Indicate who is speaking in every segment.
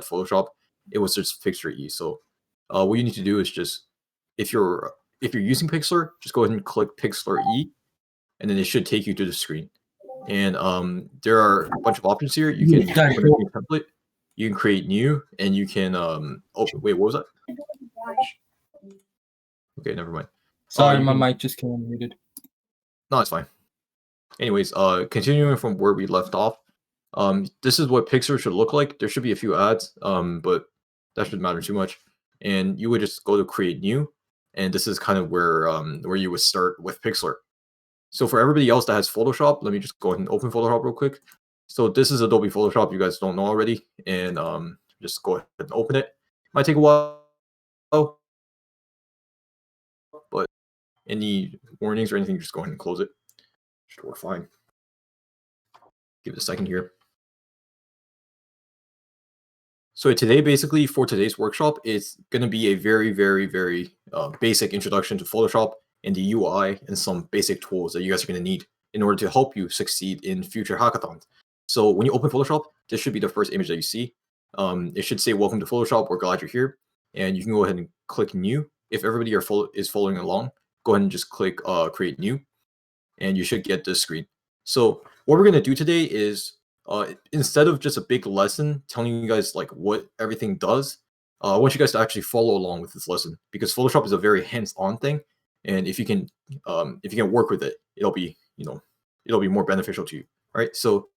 Speaker 1: Photoshop, it was just Pixlr E. So what you need to do is just if you're using Pixlr, just go ahead and click Pixlr E, and then it should take you to the screen. And there are a bunch of options here. You can open a new template, you can create new, and you can wait, what was that? Okay, never mind.
Speaker 2: Sorry, my mic just came unmuted.
Speaker 1: No, it's fine. Anyways, continuing from where we left off, this is what Pixlr should look like. There should be a few ads, but that shouldn't matter too much. And you would just go to create new, and this is kind of where you would start with Pixlr. So for everybody else that has Photoshop, let me just go ahead and open Photoshop real quick. So this is Adobe Photoshop. You guys don't know already, and just go ahead and open it. Might take a while, but any warnings or anything, just go ahead and close it. Should work fine. Give it a second here. So today, basically, for today's workshop, it's going to be a very, very, very basic introduction to Photoshop and the UI and some basic tools that you guys are going to need in order to help you succeed in future hackathons. So when you open Photoshop, this should be the first image that you see. It should say, "Welcome to Photoshop. We're glad you're here." And you can go ahead and click New. If everybody is following along, go ahead and just click Create New, and you should get this screen. So what we're going to do today is instead of just a big lesson telling you guys like what everything does, I want you guys to actually follow along with this lesson, because Photoshop is a very hands-on thing, and if you can work with it, it'll be more beneficial to you. All right. So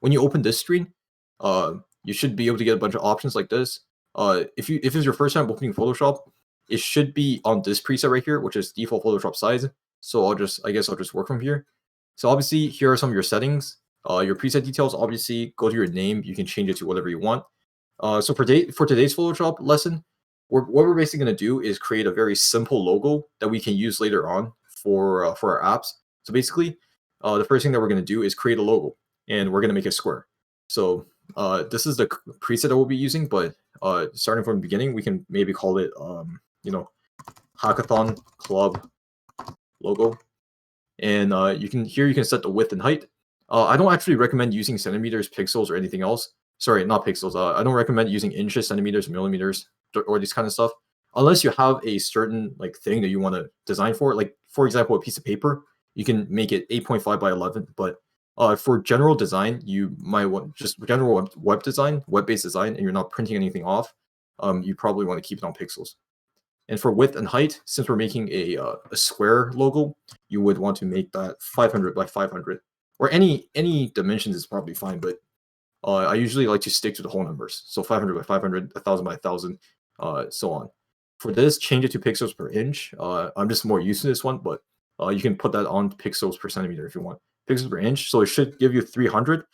Speaker 1: when you open this screen, you should be able to get a bunch of options like this. If it's your first time opening Photoshop, it should be on this preset right here, which is default Photoshop size. So I guess I'll just work from here. So obviously here are some of your settings. Your preset details, obviously go to your name. You can change it to whatever you want. So for today's Photoshop lesson, what we're basically going to do is create a very simple logo that we can use later on for our apps. So basically, the first thing that we're going to do is create a logo, and we're going to make it square. So this is the preset that we'll be using, but starting from the beginning, we can maybe call it Hackathon Club logo. And you can set the width and height. I don't actually recommend using centimeters, pixels, or anything else. Sorry, not pixels. I don't recommend using inches, centimeters, millimeters, or this kind of stuff, unless you have a certain like thing that you want to design for. Like for example, a piece of paper, you can make it 8.5 by 11. But for general design, you might want just general web-based design, and you're not printing anything off. You probably want to keep it on pixels. And for width and height, since we're making a square logo, you would want to make that 500 by 500, or any dimensions is probably fine. But I usually like to stick to the whole numbers. So 500 by 500, 1,000 by 1,000, so on. For this, change it to pixels per inch. I'm just more used to this one, but you can put that on pixels per centimeter if you want. Pixels per inch, so it should give you 300.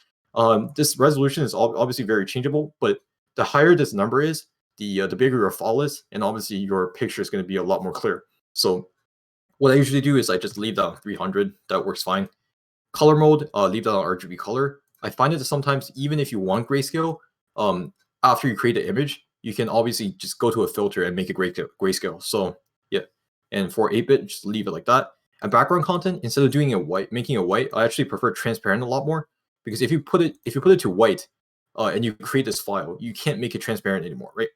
Speaker 1: This resolution is obviously very changeable, but the higher this number is, the bigger your file is, and obviously your picture is going to be a lot more clear. So what I usually do is I just leave that on 300. That works fine. Color mode, leave that on RGB color. I find it that sometimes even if you want grayscale, after you create an image, you can obviously just go to a filter and make it grayscale. So yeah, and for 8-bit, just leave it like that. And background content, instead of doing making it white, I actually prefer transparent a lot more, because if you put it to white, and you create this file, you can't make it transparent anymore, right?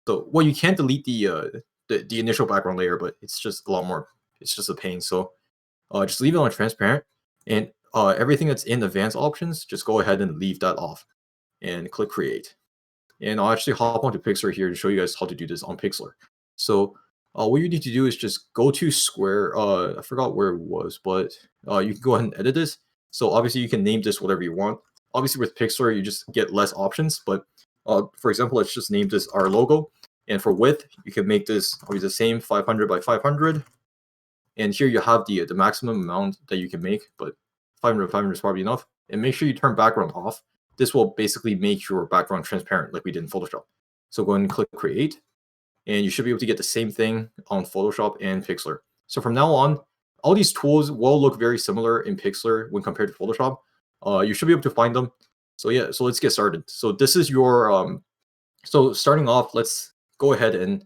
Speaker 1: So, well, you can't delete the initial background layer, but it's just a lot more. It's just a pain. So, just leave it on transparent, and everything that's in advanced options, just go ahead and leave that off, and click create. And I'll actually hop onto Pixlr here to show you guys how to do this on Pixlr. So, what you need to do is just go to Square. I forgot where it was, but you can go ahead and edit this. So obviously you can name this whatever you want. Obviously with Pixlr, you just get less options, but for example, let's just name this our logo. And for width, you can make this always the same, 500 by 500. And here you have the maximum amount that you can make, but 500 by 500 is probably enough. And make sure you turn background off. This will basically make your background transparent like we did in Photoshop. So go ahead and click create, and you should be able to get the same thing on Photoshop and Pixlr. So from now on, all these tools will look very similar in Pixlr when compared to Photoshop. You should be able to find them. So yeah, so let's get started. So this is your, so starting off, let's go ahead and,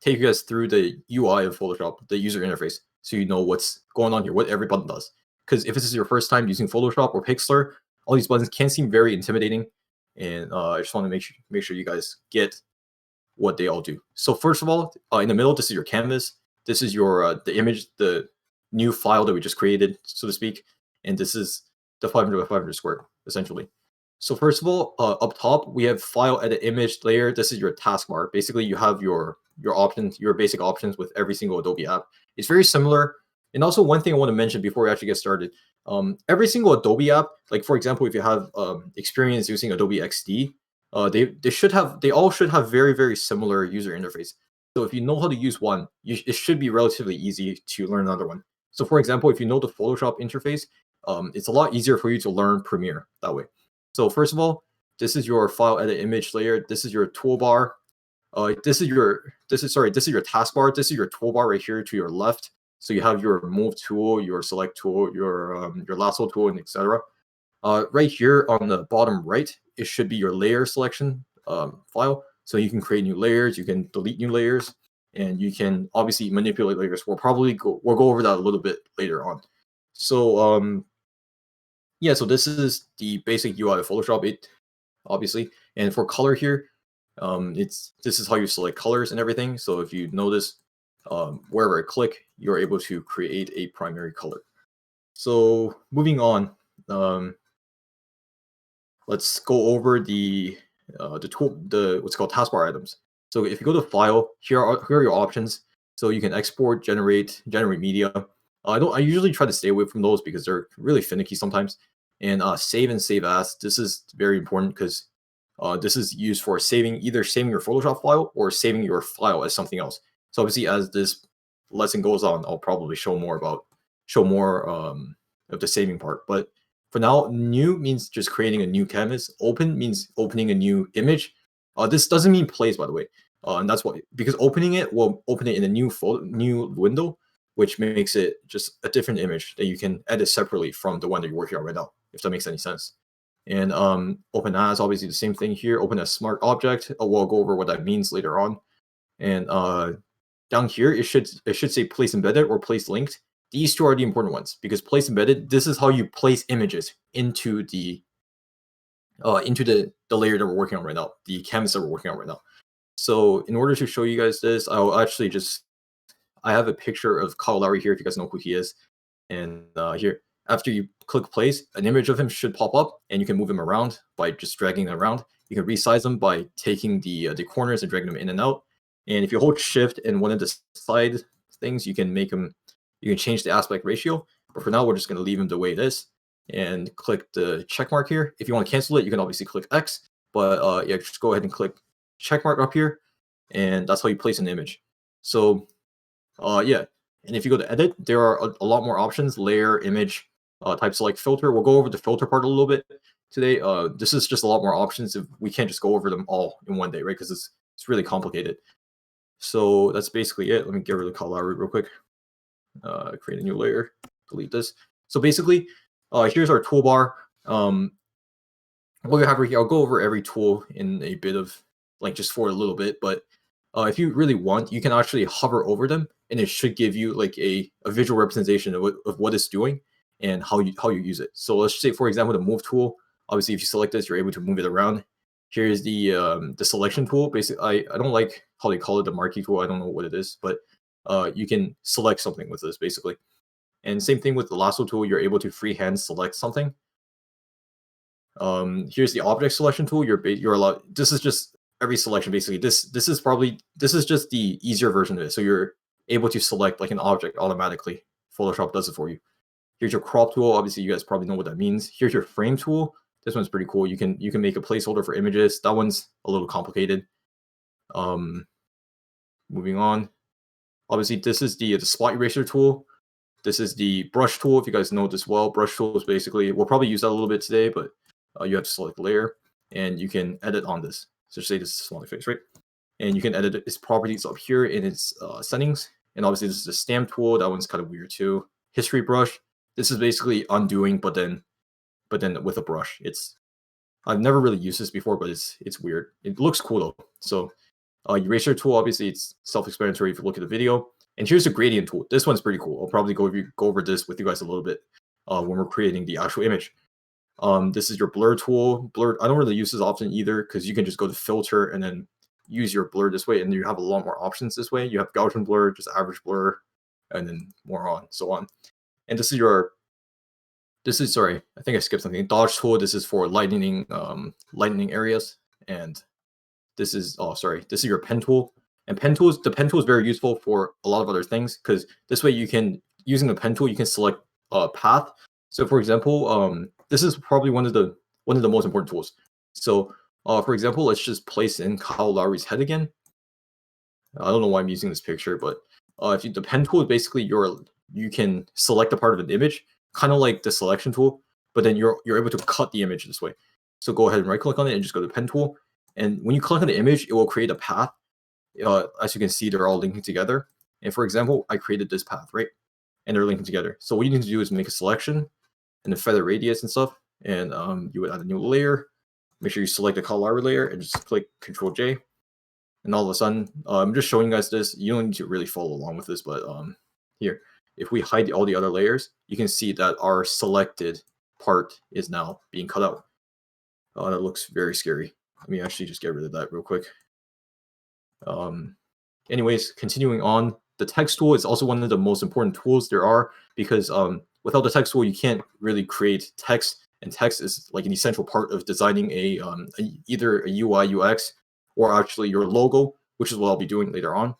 Speaker 1: take you guys through the UI of Photoshop, the user interface, so you know what's going on here, what every button does. Because if this is your first time using Photoshop or Pixlr, all these buttons can seem very intimidating, and I just want to make sure you guys get what they all do. So first of all, in the middle, this is your canvas. This is your the image, the new file that we just created, so to speak, and this is the 500 by 500 square essentially. So first of all, up top we have file, edit, image, layer. This is your taskbar. Basically, you have your options, your basic options with every single Adobe app. It's very similar. And also one thing I want to mention before we actually get started, every single Adobe app, like for example, if you have experience using Adobe XD, they all should have very similar user interface. So if you know how to use one, it should be relatively easy to learn another one. So for example, if you know the Photoshop interface, it's a lot easier for you to learn Premiere that way. So first of all, this is your file, edit, image layer. This is your toolbar. This is your taskbar. This is your toolbar right here to your left. So you have your move tool, your select tool, your lasso tool, and etc. Right here on the bottom right, it should be your layer selection file. So you can create new layers, you can delete new layers, and you can obviously manipulate layers. We'll go over that a little bit later on. So yeah, so this is the basic UI of Photoshop 8, obviously. And for color here, this is how you select colors and everything. So if you notice, wherever I click, you're able to create a primary color. So moving on, let's go over the what's called taskbar items. So if you go to File, here are your options. So you can export, generate media. I usually try to stay away from those because they're really finicky sometimes. And save and save as. This is very important because this is used for either saving your Photoshop file or saving your file as something else. So obviously, as this lesson goes on, I'll probably show more of the saving part. But for now, new means just creating a new canvas. Open means opening a new image. This doesn't mean place, by the way, and that's why, because opening it will open it in a new window, which makes it just a different image that you can edit separately from the one that you're working on right now, if that makes any sense. And open as, obviously the same thing here. Open as smart object. We'll go over what that means later on. And down here, it should say place embedded or place linked. These two are the important ones because place embedded, this is how you place images into the layer that we're working on right now, the canvas that we're working on right now. So in order to show you guys this, I'll actually I have a picture of Kyle Lowry here if you guys know who he is. And here, after you click place, an image of him should pop up and you can move him around by just dragging them around. You can resize them by taking the corners and dragging them in and out. And if you hold shift and one of the side things, you can change the aspect ratio. But for now, we're just going to leave him the way it is and click the check mark here. If you want to cancel it, you can obviously click X. But yeah, just go ahead and click check mark up here. And that's how you place an image. So yeah. And if you go to edit, there are a lot more options: layer, image, type select, filter. We'll go over the filter part a little bit today. This is just a lot more options. If we can't just go over them all in one day, right? Because it's really complicated. So that's basically it. Let me get rid of the color real quick. Create a new layer. Delete this. So basically, here's our toolbar. What we have right here, I'll go over every tool in a bit of just for a little bit, but if you really want, you can actually hover over them, and it should give you like a visual representation of what it's doing and how you use it. So let's say, for example, the move tool. Obviously, if you select this, you're able to move it around. Here's the selection tool. Basically, I don't like how they call it the marquee tool. I don't know what it is, but you can select something with this basically. And same thing with the lasso tool. You're able to freehand select something. Here's the object selection tool. You're allowed. This is just every selection basically. This is just the easier version of it. So you're able to select like an object automatically. Photoshop does it for you. Here's your crop tool. Obviously, you guys probably know what that means. Here's your frame tool. This one's pretty cool. You can make a placeholder for images. That one's a little complicated. Moving on. Obviously, this is the spot eraser tool. This is the brush tool. If you guys know this well, brush tool is basically, we'll probably use that a little bit today, but you have to select layer and you can edit on this. So say this is a smiley face, right? And you can edit its properties up here in its settings. And obviously this is the stamp tool. That one's kind of weird too. History brush. This is basically undoing, but then with a brush. I've never really used this before, but it's weird. It looks cool though. So eraser tool, obviously it's self-explanatory if you look at the video. And here's the gradient tool. This one's pretty cool. I'll probably go over this with you guys a little bit when we're creating the actual image. This is your blur tool. Blur, I don't really use this often either because you can just go to filter and then use your blur this way, and you have a lot more options this way. You have Gaussian blur, just average blur, and then more on, so on. And this is sorry, I think I skipped something. Dodge tool, this is for lightening areas, and this is this is your pen tool. And the pen tool is very useful for a lot of other things because this way you can, using the pen tool, you can select a path. So for example, this is probably one of the most important tools. So for example, let's just place in Kyle Lowry's head again. I don't know why I'm using this picture, but if the pen tool is basically you can select a part of an image, kind of like the selection tool, but then you're able to cut the image this way. So go ahead and right click on it and just go to pen tool. And when you click on the image, it will create a path. As you can see, they're all linking together. And for example, I created this path, right? And they're linking together. So what you need to do is make a selection and the feather radius and stuff. And you would add a new layer. Make sure you select the color layer and just click Control J. And all of a sudden, I'm just showing you guys this. You don't need to really follow along with this, but here, if we hide all the other layers, you can see that our selected part is now being cut out. That looks very scary. Let me actually just get rid of that real quick. Anyways, continuing on, the text tool is also one of the most important tools there are because without the text tool, you can't really create text, and text is like an essential part of designing either a UI UX or actually your logo, which is what I'll be doing later on.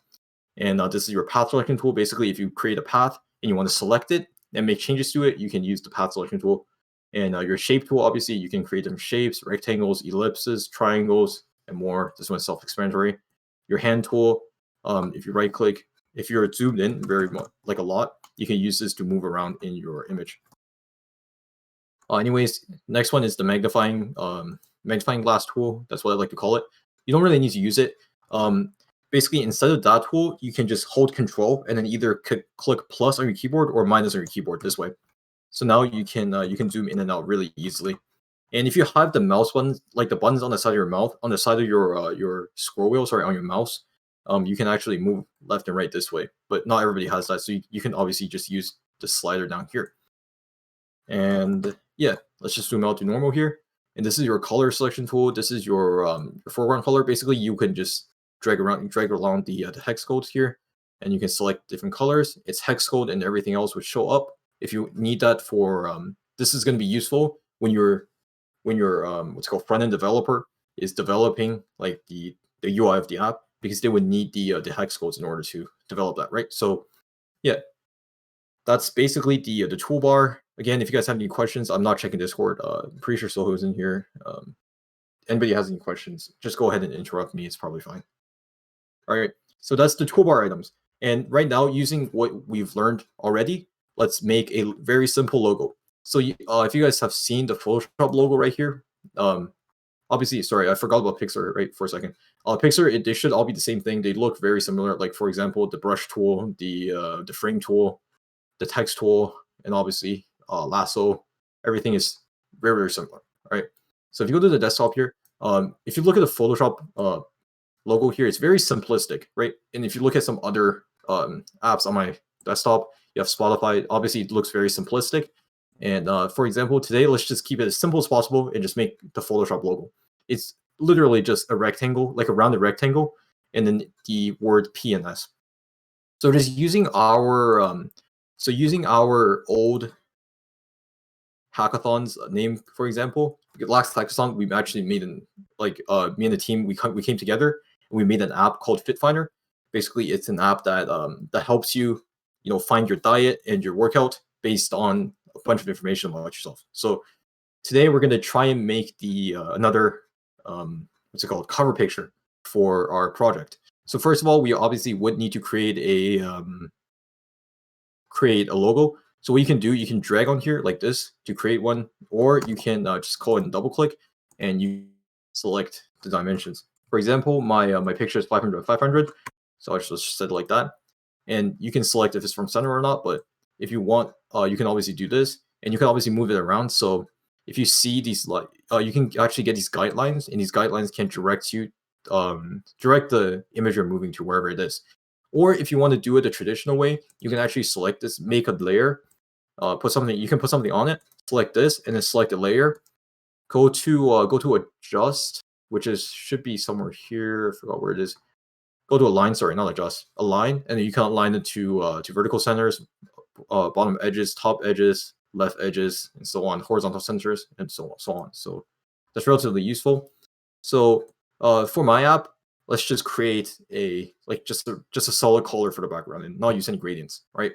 Speaker 1: And this is your path selection tool. Basically, if you create a path and you want to select it and make changes to it, you can use the path selection tool. And your shape tool, obviously, you can create them shapes, rectangles, ellipses, triangles, and more. This one's self-explanatory. Your hand tool, if you right click, if you're zoomed in very much, like a lot, you can use this to move around in your image. Anyways, next one is the magnifying glass tool. That's what I like to call it. You don't really need to use it. Basically, instead of that tool, you can just hold Control and then either click plus on your keyboard or minus on your keyboard this way. So now you can zoom in and out really easily. And if you have the mouse buttons, like the buttons on the side of your mouth, on the side of your scroll wheel, sorry, on your mouse, you can actually move left and right this way. But not everybody has that, so you can obviously just use the slider down here. And yeah, let's just zoom out to normal here. And this is your color selection tool. This is your foreground color. Basically, you can just drag along the hex codes here, and you can select different colors. It's hex code and everything else would show up. If you need that for this is going to be useful when your what's called front end developer is developing like the UI of the app, because they would need the hex codes in order to develop that, right? So yeah, that's basically the toolbar. Again, if you guys have any questions, I'm not checking Discord. I'm pretty sure Soho's in here. Anybody has any questions, just go ahead and interrupt me. It's probably fine. All right, so that's the toolbar items. And right now, using what we've learned already, let's make a very simple logo. So if you guys have seen the Photoshop logo right here, obviously, sorry, I forgot about Pixar right for a second. Pixar, they should all be the same thing. They look very similar. Like for example, the brush tool, the frame tool, the text tool, and obviously lasso. Everything is very, very similar. All right. So if you go to the desktop here, if you look at the Photoshop logo here, it's very simplistic, right? And if you look at some other apps on my desktop, you have Spotify. Obviously, it looks very simplistic. And for example, today, let's just keep it as simple as possible and just make the Photoshop logo. It's literally just a rectangle, like a rounded rectangle, and then the word P and S. So just using our old hackathon's name, for example, last hackathon, we actually made me and the team, we came together and we made an app called Fit Finder. Basically, it's an app that that helps you, find your diet and your workout based on a bunch of information about yourself. So today we're going to try and make the another cover picture for our project. So first of all, we obviously would need to create a logo. So what you can do, you can drag on here like this to create one, or you can just go and double click and you select the dimensions. For example, my picture is 500 by 500, so I just set it like that. And you can select if it's from center or not, but if you want, you can obviously do this, and you can obviously move it around. So if you see these, you can actually get these guidelines, and these guidelines can direct the image you're moving to wherever it is. Or if you want to do it the traditional way, you can actually select this, make a layer, you can put something on it, select this, and then select a layer, go to adjust, which should be somewhere here. I forgot where it is. Go to align, sorry, not adjust, align, and then you can align it to vertical centers, bottom edges, top edges, left edges, and so on, horizontal centers, and so on. So that's relatively useful. So for my app, let's just create just a solid color for the background and not use any gradients, right?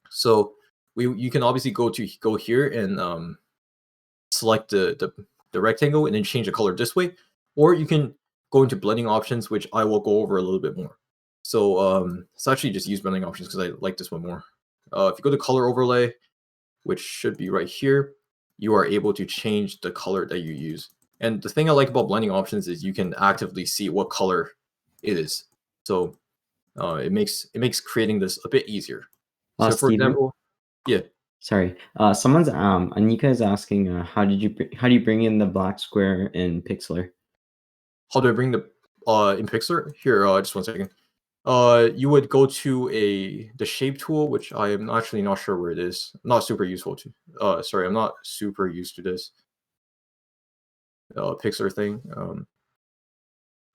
Speaker 1: So you can obviously go here and select the rectangle and then change the color this way, or you can go into blending options, which I will go over a little bit more. So let's actually just use blending options because I like this one more. If you go to color overlay, which should be right here, you are able to change the color that you use. And the thing I like about blending options is you can actively see what color it is. So it makes creating this a bit easier. So for
Speaker 3: Steven?
Speaker 1: example, yeah.
Speaker 3: Sorry, someone's Anika is asking, how do you bring in the black square in Pixlr?
Speaker 1: How do I bring the in Pixlr? Here, just 1 second. You would go to the shape tool, which I am actually not sure where it is. Not super useful to. Sorry, I'm not super used to this Pixlr thing.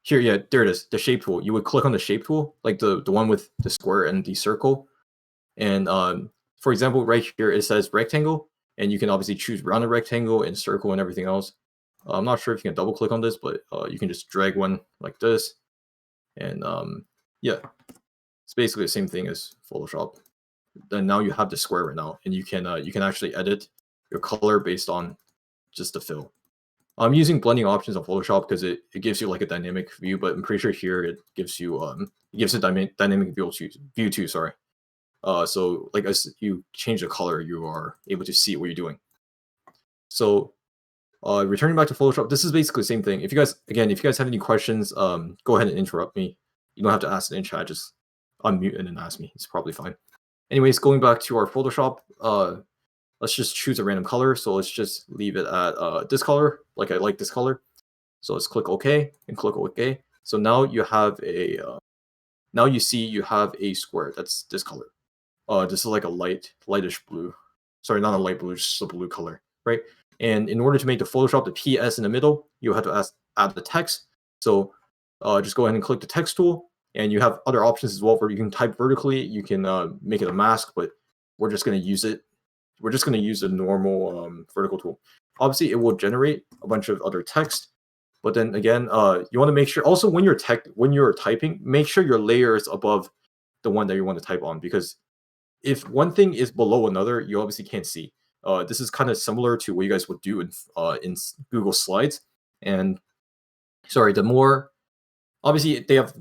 Speaker 1: Here, yeah, there it is. The shape tool. You would click on the shape tool, like the one with the square and the circle. And for example, right here it says rectangle, and you can obviously choose rounded rectangle and circle and everything else. I'm not sure if you can double click on this, but you can just drag one like this, and yeah, it's basically the same thing as Photoshop. Then now you have the square right now, and you can actually edit your color based on just the fill. I'm using blending options on Photoshop because it gives you like a dynamic view, but I'm pretty sure here it gives you a dynamic view too. Sorry. So like as you change the color, you are able to see what you're doing. So returning back to Photoshop, this is basically the same thing. If you guys have any questions, go ahead and interrupt me. You don't have to ask it in chat, just unmute and then ask me. It's probably fine. Anyways, going back to our Photoshop, let's just choose a random color. So let's just leave it at this color. Like I like this color. So let's click OK and click OK. So now you have now you see you have a square that's this color. This is like a lightish blue. Sorry, not a light blue, just a blue color, right? And in order to make the Photoshop the PS in the middle, you have to add the text. So just go ahead and click the text tool, and you have other options as well where you can type vertically. You can make it a mask, but we're just going to use it. We're just going to use the normal vertical tool. Obviously, it will generate a bunch of other text, but then again, you want to make sure also when you're typing, make sure your layer is above the one that you want to type on, because if one thing is below another, you obviously can't see. This is kind of similar to what you guys would do in Google Slides. And sorry, the more obviously they have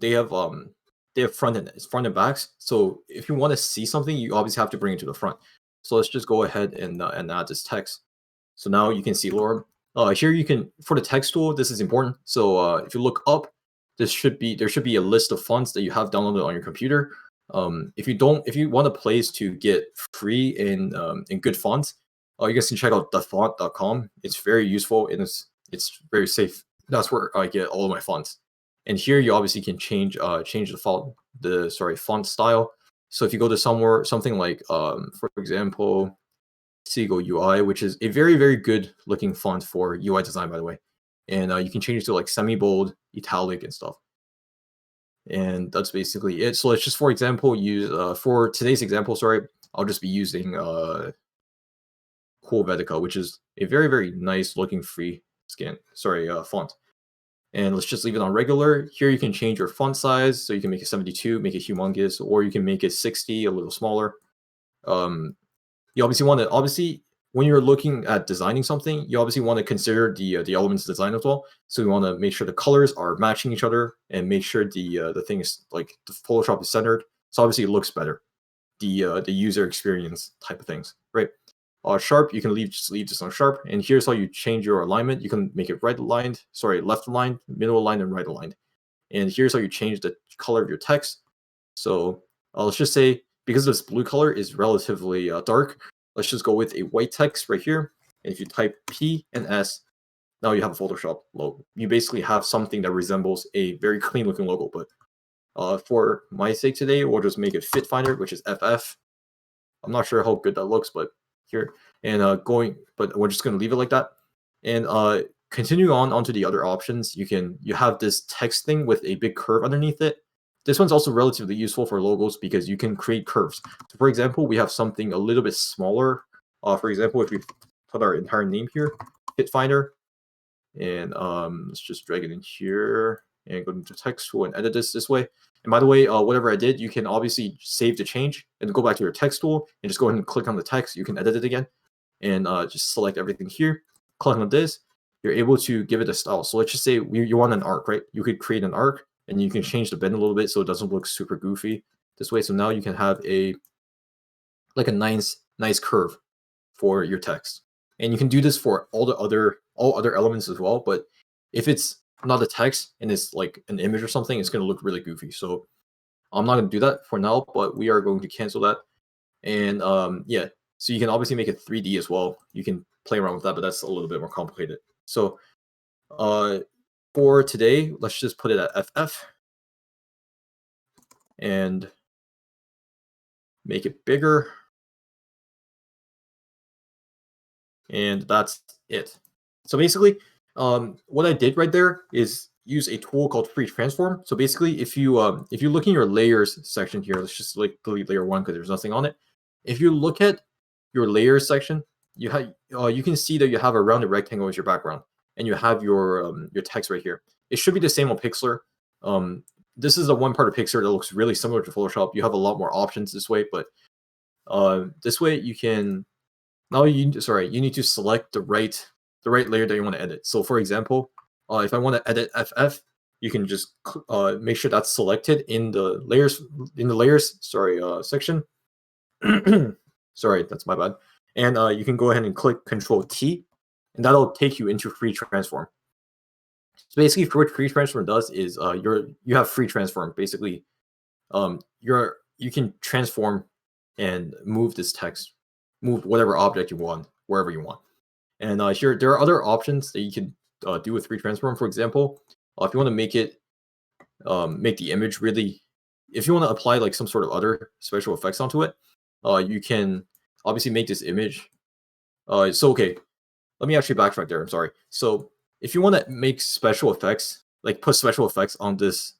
Speaker 1: front and backs. So if you want to see something, you obviously have to bring it to the front. So let's just go ahead and add this text. So now you can see Laura. Here you can, for the text tool, this is important. So if you look up, there should be a list of fonts that you have downloaded on your computer. If you want a place to get free and good fonts, you guys can check out thefont.com. It's very useful and it's very safe. That's where I get all of my fonts. And here you obviously can change the font style. So if you go to something like for example, Seagull UI, which is a very, very good looking font for UI design, by the way. And you can change it to like semi-bold, italic, and stuff. And that's basically it. So let's just, for example, use for today's example, I'll just be using Helvetica, which is a very, very nice looking font. And let's just leave it on regular. Here you can change your font size. So you can make it 72, make it humongous, or you can make it 60, a little smaller. You obviously when you're looking at designing something, you obviously want to consider the elements design as well. So you want to make sure the colors are matching each other and make sure the thing is like the Photoshop is centered. So obviously it looks better. The user experience type of things, right? Sharp, you can just leave this on sharp. And here's how you change your alignment. You can make it left aligned, middle aligned, and right aligned. And here's how you change the color of your text. So let's just say, because this blue color is relatively dark, let's just go with a white text right here. And if you type P and S, now you have a Photoshop logo. You basically have something that resembles a very clean looking logo. But for my sake today, we'll just make it Fit Finder, which is FF. I'm not sure how good that looks, but here. And but we're just going to leave it like that. And continuing on onto the other options, you have this text thing with a big curve underneath it. This one's also relatively useful for logos because you can create curves. So for example, we have something a little bit smaller. For example, if we put our entire name here, hit Finder, and let's just drag it in here and go into text tool and edit this way. And by the way, whatever I did, you can obviously save the change and go back to your text tool and just go ahead and click on the text. You can edit it again and just select everything here. Click on this. You're able to give it a style. So let's just say you want an arc, right? You could create an arc and you can change the bend a little bit so it doesn't look super goofy this way. So now you can have a nice curve for your text. And you can do this for all other elements as well. But if it's not a text and it's like an image or something, it's going to look really goofy. So I'm not going to do that for now, but we are going to cancel that. And yeah, so you can obviously make it 3D as well. You can play around with that, but that's a little bit more complicated. So for today, let's just put it at FF and make it bigger. And that's it. So basically, what I did right there is use a tool called Free Transform. So basically, if you look in your layers section here, let's just like delete layer 1 because there's nothing on it. If you look at your layers section, you can see that you have a rounded rectangle as your background, and you have your text right here. It should be the same on Pixlr. This is the one part of Pixlr that looks really similar to Photoshop. You have a lot more options this way, but this way you can you need to select the right layer that you want to edit. So for example, if I want to edit FF, you can just make sure that's selected in the layers section. Sorry, that's my bad. And you can go ahead and click Control T, and that'll take you into Free Transform. So basically, what Free Transform does is you have Free Transform. Basically, you can transform and move this text, move whatever object you want wherever you want. And here there are other options that you can do with Free Transform. For example, if you want to make it make the image really, if you want to apply like some sort of other special effects onto it, you can obviously make this image. So okay, let me actually backtrack there. I'm sorry. So if you want to make special effects, like put special effects on this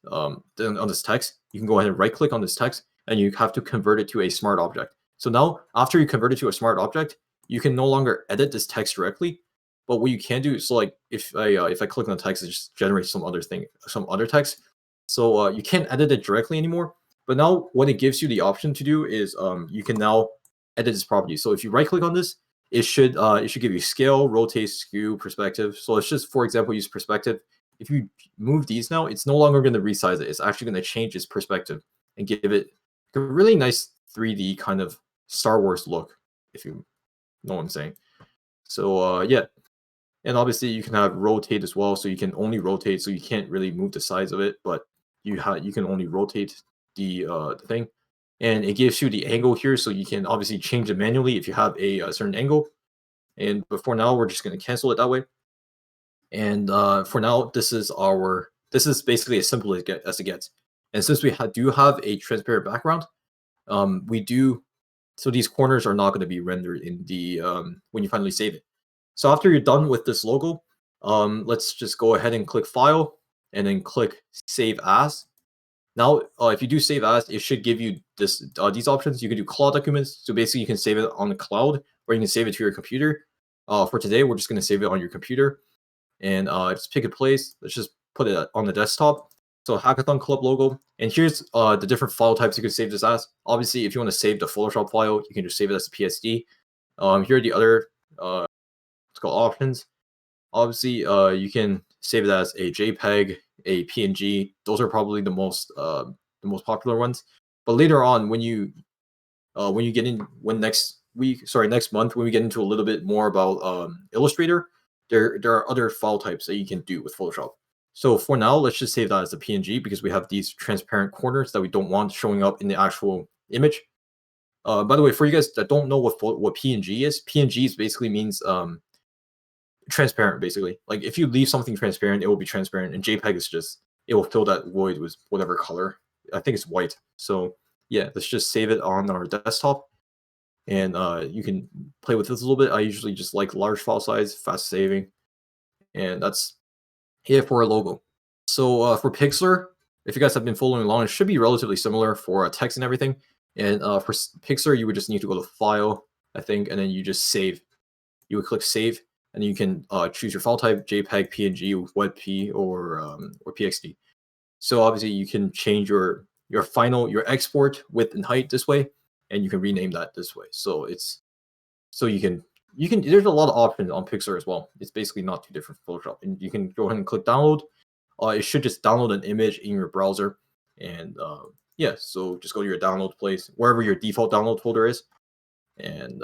Speaker 1: text, you can go ahead and right click on this text, and you have to convert it to a smart object. So now, after you convert it to a smart object, you can no longer edit this text directly. But what you can do, so like if I click on the text, it just generates some other text. So you can't edit it directly anymore. But now, what it gives you the option to do is you can now edit its properties. So if you right click on this, it should give you scale, rotate, skew, perspective. So let's just, for example, use perspective. If you move these now, it's no longer going to resize it. It's actually going to change its perspective and give it a really nice 3D kind of Star Wars look, if you know what I'm saying. So yeah, and obviously you can have rotate as well. So you can only rotate, so you can't really move the size of it, but you can only rotate the thing. And it gives you the angle here, so you can obviously change it manually if you have a certain angle. And but for now, we're just going to cancel it that way. And for now, this is basically as simple as it gets. And since we do have a transparent background, so these corners are not going to be rendered in the when you finally save it. So after you're done with this logo, let's just go ahead and click File, and then click Save As. Now, if you do save as, it should give you these options. You can do cloud documents. So basically, you can save it on the cloud, or you can save it to your computer. For today, we're just going to save it on your computer. And just pick a place. Let's just put it on the desktop. So Hackathon Club logo. And here's the different file types you can save this as. Obviously, if you want to save the Photoshop file, you can just save it as a PSD. Here are the other what's called options. Obviously, you can save it as a JPEG, a PNG. Those are probably the most popular ones. But later on, when you get in next month, when we get into a little bit more about Illustrator, there are other file types that you can do with Photoshop. So for now, let's just save that as a PNG because we have these transparent corners that we don't want showing up in the actual image. By the way, for you guys that don't know what PNG is, PNG basically means transparent. Basically, like if you leave something transparent, it will be transparent, and JPEG is just, it will fill that void with whatever color. I think it's white. So yeah, let's just save it on our desktop, and you can play with this a little bit. I usually just like large file size, fast saving. And that's it for a logo. So for Pixlr, if you guys have been following along, it should be relatively similar for text and everything. And for Pixlr, you would just need to go to File, I think, and then you just save. You would click Save, and you can choose your file type: JPEG, PNG, WebP, or PXD. So obviously, you can change your export width and height this way, and you can rename that this way. So you can there's a lot of options on Pixlr as well. It's basically not too different from Photoshop, and you can go ahead and click download. It should just download an image in your browser, and yeah, so just go to your download place, wherever your default download folder is, and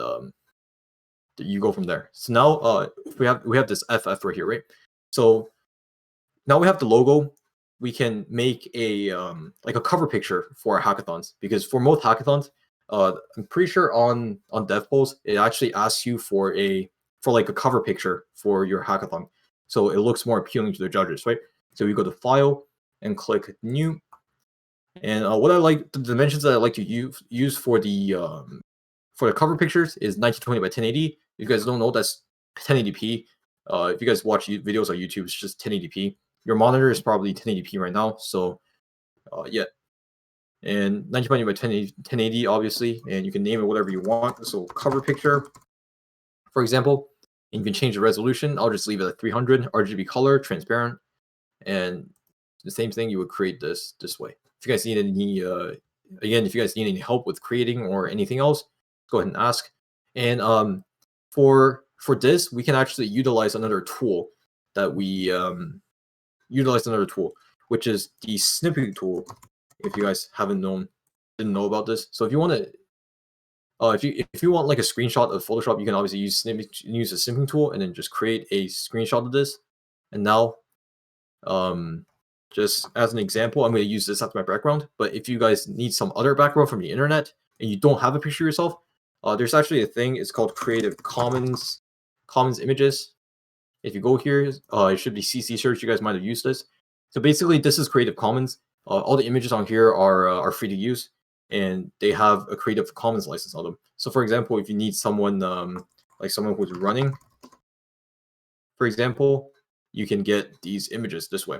Speaker 1: you go from there. So now we have this FF right here, right? So now we have the logo. We can make a like a cover picture for our hackathons, because for most hackathons, I'm pretty sure on DevPost it actually asks you for like a cover picture for your hackathon, so it looks more appealing to the judges, right? So we go to File and click New, and what I like, the dimensions that I like to use for the cover pictures is 1920 by 1080. If you guys don't know, that's 1080p. If you guys watch videos on YouTube, it's just 1080p. Your monitor is probably 1080p right now, so yeah. And 1920 by 1080, obviously, and you can name it whatever you want. So cover picture, for example, and you can change the resolution. I'll just leave it at 300, RGB color, transparent, and the same thing. You would create this way. If you guys need any, again, if you guys need any help with creating or anything else, go ahead and ask. And for this, we can actually utilize another tool that we which is the Snipping Tool. If you guys didn't know about this, so if you want to, if you want like a screenshot of Photoshop, you can obviously use the Snipping Tool, and then just create a screenshot of this. And now, just as an example, I'm going to use this as my background. But if you guys need some other background from the internet and you don't have a picture yourself, there's actually a thing. It's called Creative Commons Images. If you go here, it should be CC search. You guys might have used this. So basically, this is Creative Commons. All the images on here are free to use, and they have a Creative Commons license on them. So for example, if you need someone like someone who's running, for example, you can get these images this way.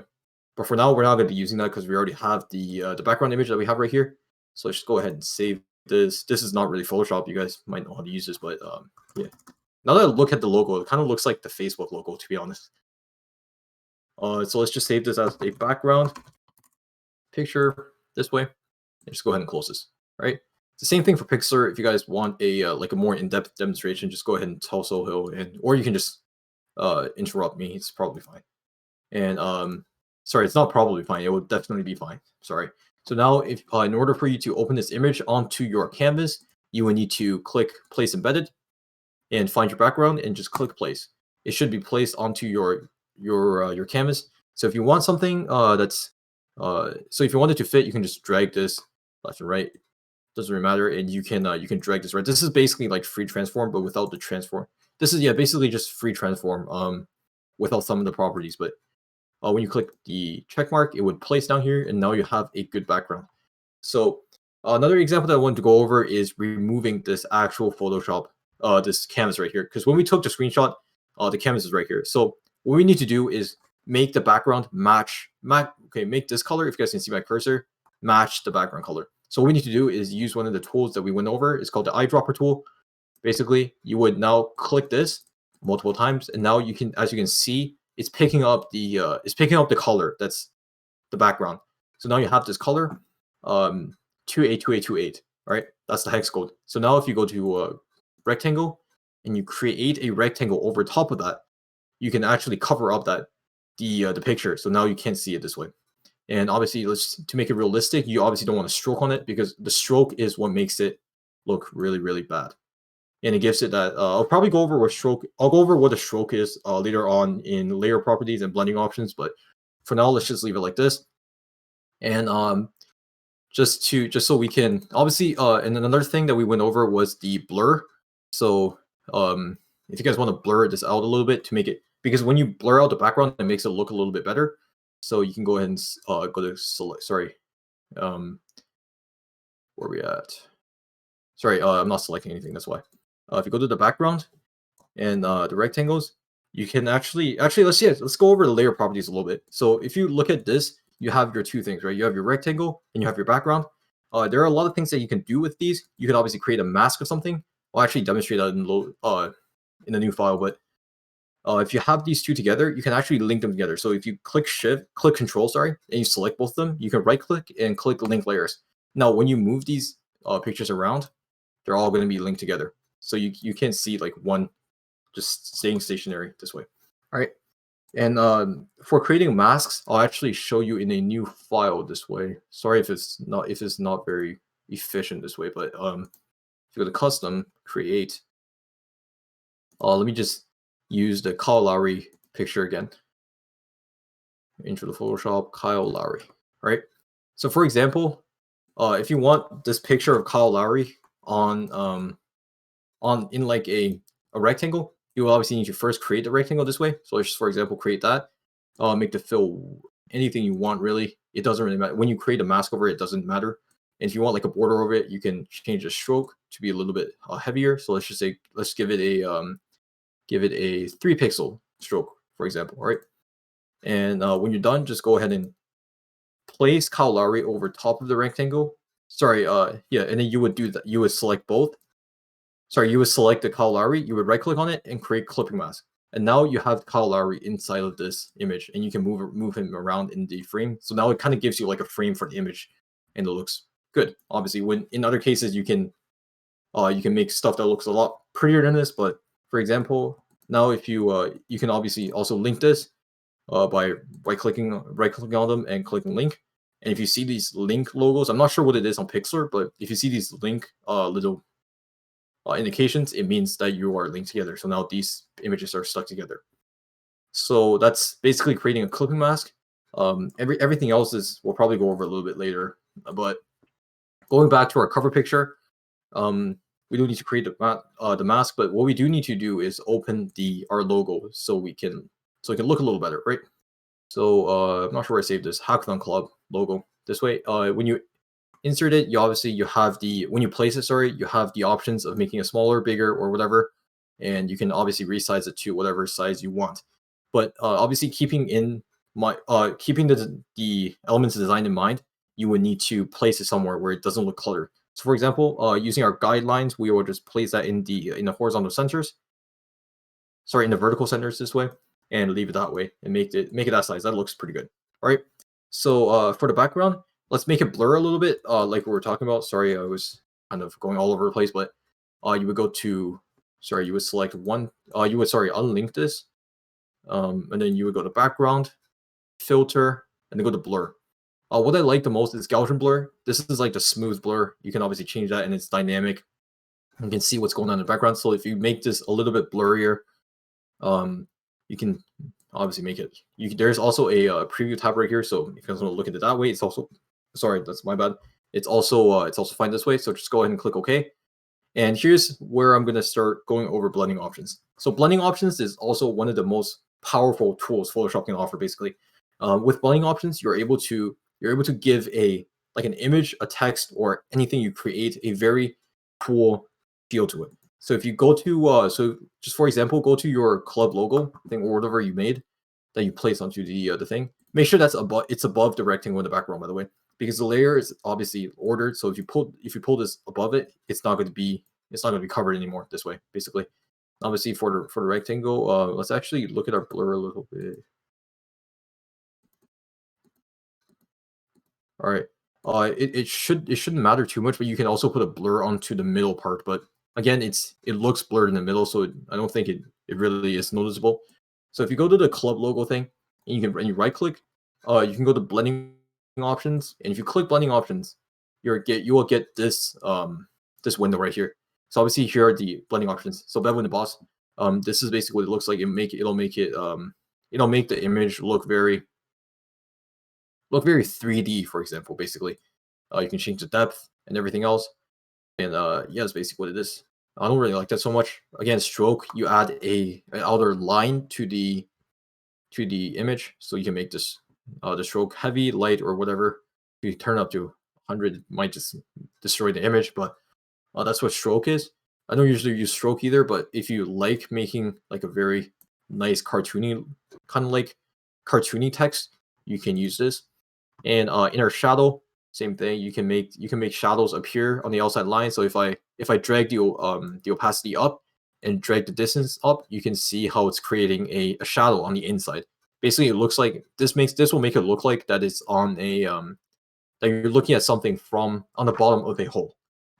Speaker 1: But for now, we're not going to be using that because we already have the background image that we have right here. So let's just go ahead and save this. This is not really Photoshop. You guys might know how to use this, but yeah. Now that I look at the logo, it kind of looks like the Facebook logo, to be honest. So let's just save this as a background picture this way, and just go ahead and close this. Right. It's the same thing for Pixlr. If you guys want a like a more in-depth demonstration, just go ahead and tell Sohail, or you can just interrupt me. It's probably fine. And sorry, it's not probably fine. It will definitely be fine. Sorry. So now, if in order for you to open this image onto your canvas, you will need to click Place Embedded, and find your background, and just click Place. It should be placed onto your canvas. So if you want something that's so if you want it to fit, you can just drag this left and right. Doesn't really matter, and you can drag this right. This is basically like free transform, but without the transform. This is basically just free transform without some of the properties. But when you click the check mark, it would place down here, and now you have a good background. So another example that I wanted to go over is removing this actual Photoshop this canvas right here, because when we took the screenshot, the canvas is right here. So what we need to do is make the background match. Make this color, if you guys can see my cursor, match the background color. So what we need to do is use one of the tools that we went over. It's called the eyedropper tool. Basically, you would now click this multiple times, and now you can, as you can see, it's picking up the color that's the background. So now you have this color 282828, right? That's the hex code. So now if you go to rectangle and you create a rectangle over top of that, you can actually cover up the picture. So now you can't see it this way. And obviously, to make it realistic, you obviously don't want a stroke on it, because the stroke is what makes it look really, really bad. And it gives it that. I'll probably go over what stroke. I'll go over what a stroke is later on in layer properties and blending options. But for now, let's just leave it like this. And just so we can obviously. And another thing that we went over was the blur. So if you guys want to blur this out a little bit to make it, because when you blur out the background, it makes it look a little bit better. So you can go ahead and go to select. Sorry, where are we at? Sorry, I'm not selecting anything. That's why. If you go to the background and the rectangles, you can actually let's go over the layer properties a little bit. So if you look at this, you have your two things, right? You have your rectangle and you have your background. There are a lot of things that you can do with these. You can obviously create a mask of something. I'll actually demonstrate that in a new file, but if you have these two together, you can actually link them together. So if you click Control, and you select both of them, you can right click and click link layers. Now, when you move these pictures around, they're all going to be linked together. So you can't see like one just staying stationary this way. All right. And for creating masks, I'll actually show you in a new file this way. Sorry if it's not very efficient this way, but if you go to custom, create, let me just use the Kyle Lowry picture again. Intro to Photoshop, Kyle Lowry, right? So for example, if you want this picture of Kyle Lowry in like a rectangle, you will obviously need to first create the rectangle this way. So let's just, for example, create that. Make the fill anything you want, really. It doesn't really matter. When you create a mask over it, it doesn't matter. And if you want like a border over it, you can change the stroke to be a little bit heavier. So let's just say, let's give it a 3 pixel stroke, for example, all right? And when you're done, just go ahead and place Kyle Lowry over top of the rectangle. Sorry, yeah, and then you would do that. You would select both. Sorry, you would select the Kyle Lowry, you would right click on it and create clipping mask. And now you have Kyle Lowry inside of this image, and you can move him around in the frame. So now it kind of gives you like a frame for the image, and it looks good. Obviously, when in other cases you can make stuff that looks a lot prettier than this. But for example, now if you you can obviously also link this by right clicking on them and clicking link. And if you see these link logos, I'm not sure what it is on Pixlr, but if you see these link little indications, it means that you are linked together. So now these images are stuck together. So that's basically creating a clipping mask. Everything else we'll probably go over a little bit later. But going back to our cover picture, we do need to create the mask. But what we do need to do is open our logo so it can look a little better, right? So I'm not sure where I saved this Hackathon Club logo. This way, when you insert it, you have when you place it, you have the options of making it smaller, bigger, or whatever, and you can obviously resize it to whatever size you want. But obviously, keeping the elements of design in mind, you would need to place it somewhere where it doesn't look cluttered. So, for example, using our guidelines, we will just place that in the horizontal centers. Sorry, in the vertical centers this way, and leave it that way, and make it that size. That looks pretty good. All right. So for the background, let's make it blur a little bit, like we were talking about. Sorry, I was kind of going all over the place, but you would go to, you would select one, you would, unlink this, and then you would go to background, filter, and then go to blur. What I like the most is Gaussian blur. This is like the smooth blur. You can obviously change that, and it's dynamic. You can see what's going on in the background. So if you make this a little bit blurrier, you can obviously make it. There's also a preview tab right here. So if you guys want to look at it that way, it's also, sorry, that's my bad. It's also fine this way. So just go ahead and click OK. And here's where I'm going to start going over blending options. So blending options is also one of the most powerful tools Photoshop can offer. Basically, with blending options, you're able to give an image, a text, or anything you create a very cool feel to it. So if you go to so just for example, go to your club logo thing or whatever you made that you place onto the thing. Make sure that's above the rectangle in the background, by the way, because the layer is obviously ordered. So if you pull this above it, it's not going to be covered anymore this way, basically. Obviously for the rectangle, let's actually look at our blur a little bit. All right. It shouldn't matter too much, but you can also put a blur onto the middle part. But again, it looks blurred in the middle, so I don't think it really is noticeable. So if you go to the club logo thing, and you right click, you can go to blending options, and if you click blending options, you will get this this window right here. So obviously here are the blending options. So Bevel in the Boss, this is basically what it looks like. It'll make the image look very 3D, for example. Basically, you can change the depth and everything else, and yeah, that's basically what it is. I don't really like that so much. Again, stroke, you add an outer line to the image, so you can make this the stroke heavy, light, or whatever. If you turn up to 100, it might just destroy the image, but that's what stroke is. I don't usually use stroke either, but if you like making like a very nice cartoony, kind of like cartoony text, you can use this. And inner shadow, same thing. You can make shadows appear on the outside line. So if I drag the opacity up and drag the distance up, you can see how it's creating a shadow on the inside. Basically, it looks like this will make it look like that it's on a that you're looking at something from on the bottom of a hole,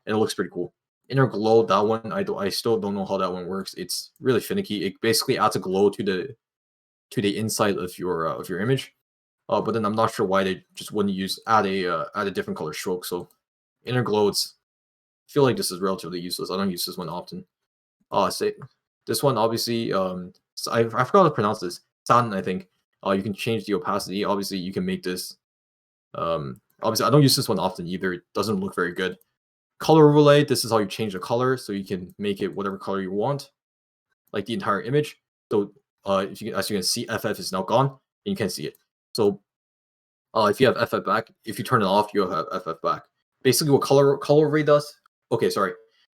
Speaker 1: and it looks pretty cool. Inner glow, that one I still don't know how that one works. It's really finicky. It basically adds a glow to the inside of your image. But then I'm not sure why they just wouldn't add a different color stroke. So inner glow, I feel like this is relatively useless. I don't use this one often. Say this one obviously. So I forgot how to pronounce this. Satin, I think. You can change the opacity. Obviously, you can make this. Obviously, I don't use this one often either. It doesn't look very good. Color overlay. This is how you change the color, so you can make it whatever color you want, like the entire image. So as you can see, FF is now gone, and you can see it. So if you have FF back, if you turn it off, you'll have FF back. Basically, what color overlay does? Okay, sorry.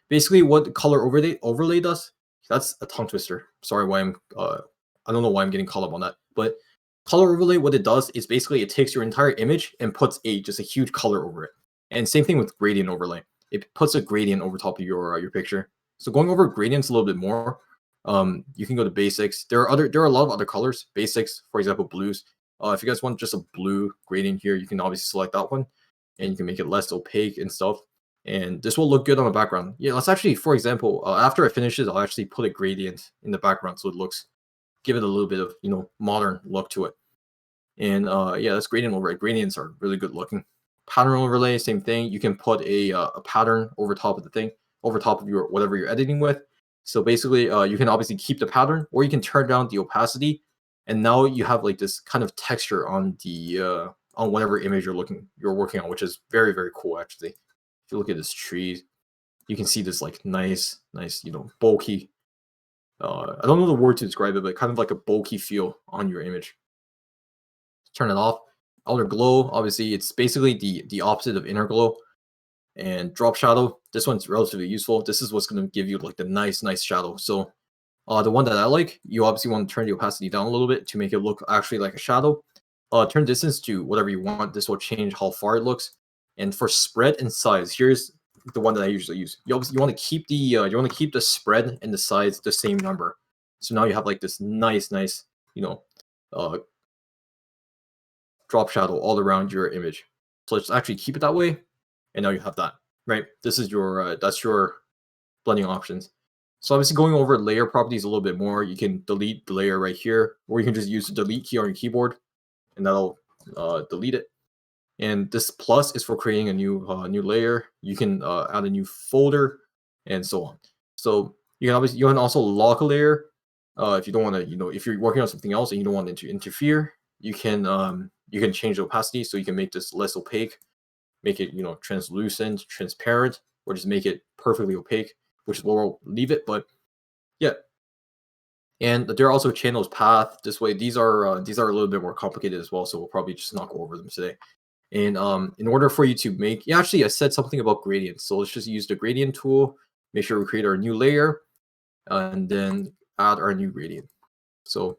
Speaker 1: Basically, what color overlay does? That's a tongue twister. Sorry, why I don't know why I'm getting caught up on that. But color overlay, what it does is basically it takes your entire image and puts just a huge color over it. And same thing with gradient overlay. It puts a gradient over top of your picture. So going over gradients a little bit more, you can go to basics. There are a lot of other colors. Basics, for example, blues. If you guys want just a blue gradient here, you can obviously select that one, and you can make it less opaque and stuff. And this will look good on the background. Yeah, let's actually, for example, after it finishes, I'll actually put a gradient in the background so it give it a little bit of modern look to it. And yeah, that's gradient overlay. Gradients are really good looking. Pattern overlay, same thing. You can put a pattern over top of the thing, over top of your whatever you're editing with. So basically, you can obviously keep the pattern, or you can turn down the opacity, and now you have like this kind of texture on the on whatever image you're working on, which is very, very cool actually. If you look at this tree, you can see this like nice, bulky. I don't know the word to describe it, but kind of like a bulky feel on your image. Turn it off. Outer glow, obviously, it's basically the opposite of inner glow. And drop shadow, this one's relatively useful. This is what's going to give you like the nice shadow. So the one that I like, you obviously want to turn the opacity down a little bit to make it look actually like a shadow. Turn distance to whatever you want. This will change how far it looks. And for spread and size, here's the one that I usually use. You want to keep the spread and the size the same number. So now you have like this nice drop shadow all around your image. So let's actually keep it that way, and now you have that. Right, this is your that's your blending options. So obviously going over layer properties a little bit more, you can delete the layer right here, or you can just use the delete key on your keyboard, and that'll delete it. And this plus is for creating a new layer. You can add a new folder, and so on. So you can also lock a layer if you don't want to, if you're working on something else and you don't want it to interfere. You can change the opacity, so you can make this less opaque, make it translucent, transparent, or just make it perfectly opaque, which is where we'll leave it. But yeah. And there are also channels path this way. These are a little bit more complicated as well, so we'll probably just not go over them today. And in order for you to make, actually I said something about gradients, so let's just use the gradient tool. Make sure we create our new layer, and then add our new gradient. So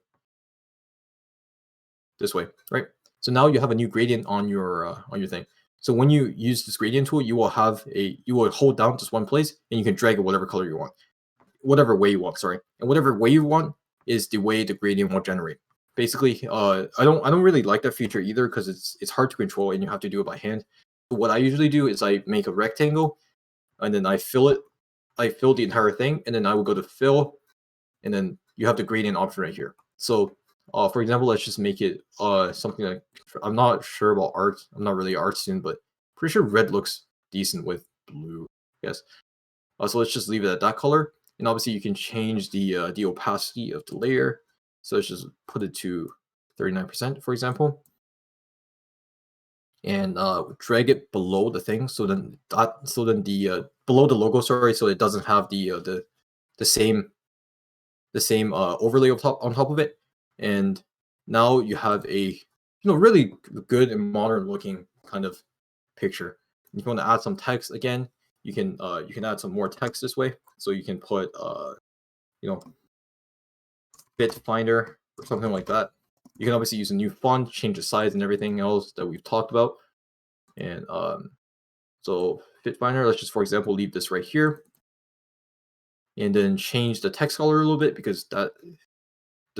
Speaker 1: this way, right? So now you have a new gradient on your thing. So when you use this gradient tool, you will hold down just one place, and you can drag it whatever color you want, whatever way you want. Sorry, and whatever way you want is the way the gradient will generate. Basically, I don't really like that feature either, because it's hard to control and you have to do it by hand. But what I usually do is I make a rectangle, and then I fill it. I fill the entire thing, and then I will go to fill, and then you have the gradient option right here. So for example, let's just make it something like, I'm not sure about art. I'm not really an art student, but pretty sure red looks decent with blue. Yes. So let's just leave it at that color. And obviously you can change the opacity of the layer. So let's just put it to 39%, for example. And drag it below the thing. So then the below the logo, sorry, so it doesn't have the same overlay on top of it. And now you have a really good and modern looking kind of picture. If you want to add some text again, you can add some more text this way. So you can put fit finder or something like that. You can obviously use a new font, change the size and everything else that we've talked about. And so fit finder, let's just, for example, leave this right here. And then change the text color a little bit because the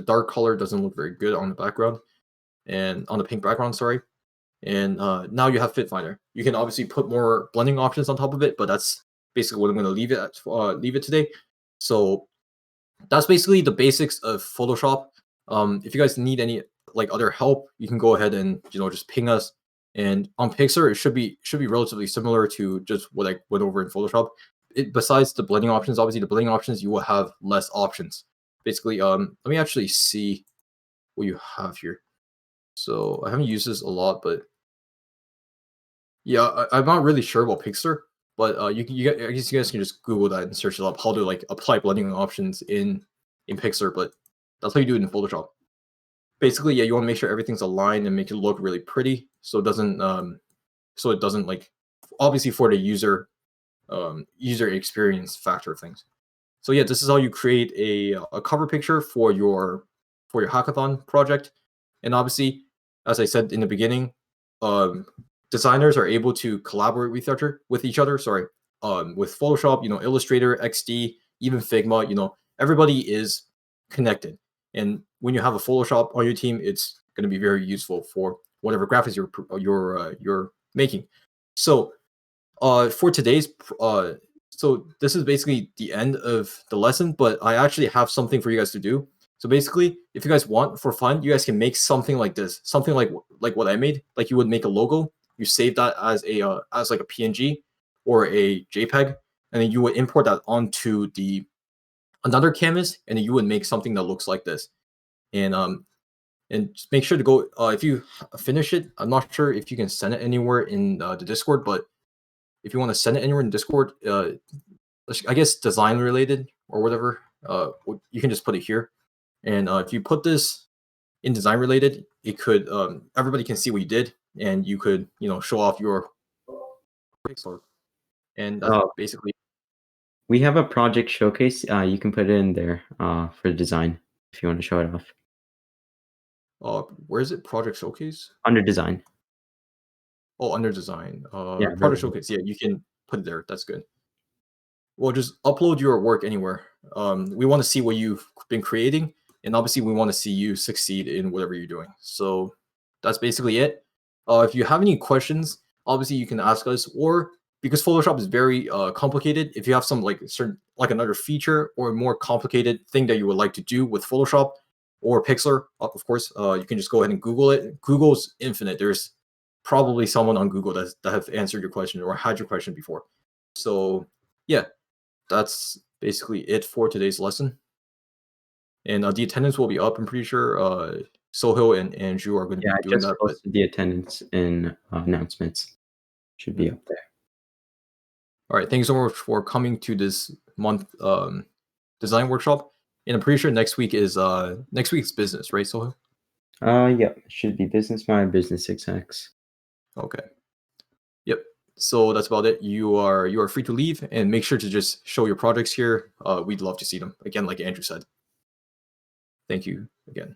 Speaker 1: dark color doesn't look very good on the background. And on the pink background, sorry. And now you have fit finder. You can obviously put more blending options on top of it, but that's basically what I'm going to leave it today. So that's basically the basics of Photoshop. If you guys need any like other help, you can go ahead and just ping us. And on Pixar, it should be relatively similar to just what I went over in Photoshop. Besides the blending options, obviously the blending options, you will have less options. Basically, let me actually see what you have here. So I haven't used this a lot, but yeah, I'm not really sure about Pixar. But I guess you guys can just Google that and search it up how to like apply blending options in Pixar. But that's how you do it in Photoshop. Basically, yeah, you want to make sure everything's aligned and make it look really pretty, so it doesn't like obviously for the user experience factor of things. So yeah, this is how you create a cover picture for your hackathon project. And obviously, as I said in the beginning, designers are able to collaborate with each other. Sorry, with Photoshop, Illustrator, XD, even Figma. Everybody is connected. And when you have a Photoshop on your team, it's going to be very useful for whatever graphics you're making. So for today's so this is basically the end of the lesson, but I actually have something for you guys to do. So basically, if you guys want for fun, you guys can make something like this, something like what I made. Like you would make a logo, you save that as like a PNG or a JPEG, and then you would import that onto another canvas, and then you would make something that looks like this. And just make sure to go if you finish it. I'm not sure if you can send it anywhere in the Discord, but if you want to send it anywhere in Discord, I guess design related or whatever, you can just put it here. And if you put this in design related, it could everybody can see what you did, and you could show off your Pixar. And that's basically.
Speaker 3: We have a project showcase. You can put it in there for design if you want to show it off.
Speaker 1: Where is it? Project showcase?
Speaker 3: Under design.
Speaker 1: Oh, under design.
Speaker 3: Yeah,
Speaker 1: project showcase. Yeah, you can put it there. That's good. Well, just upload your work anywhere. We want to see what you've been creating, and obviously we want to see you succeed in whatever you're doing. So that's basically it. If you have any questions, obviously you can ask us, or because Photoshop is very complicated, if you have some another feature or a more complicated thing that you would like to do with Photoshop or Pixar, of course, you can just go ahead and Google it. Google's infinite. There's probably someone on Google that have answered your question or had your question before. So yeah, that's basically it for today's lesson. And the attendance will be up. I'm pretty sure Sohil and Andrew are going to be doing that.
Speaker 3: But the attendance and announcements should be up there.
Speaker 1: All right, thank you so much for coming to this month design workshop. And I'm pretty sure next week's business, right, Sohil?
Speaker 3: Yeah, it should be business mind, business execs.
Speaker 1: Okay. Yep. So that's about it. You are free to leave, and make sure to just show your projects here. We'd love to see them again, like Andrew said. Thank you again.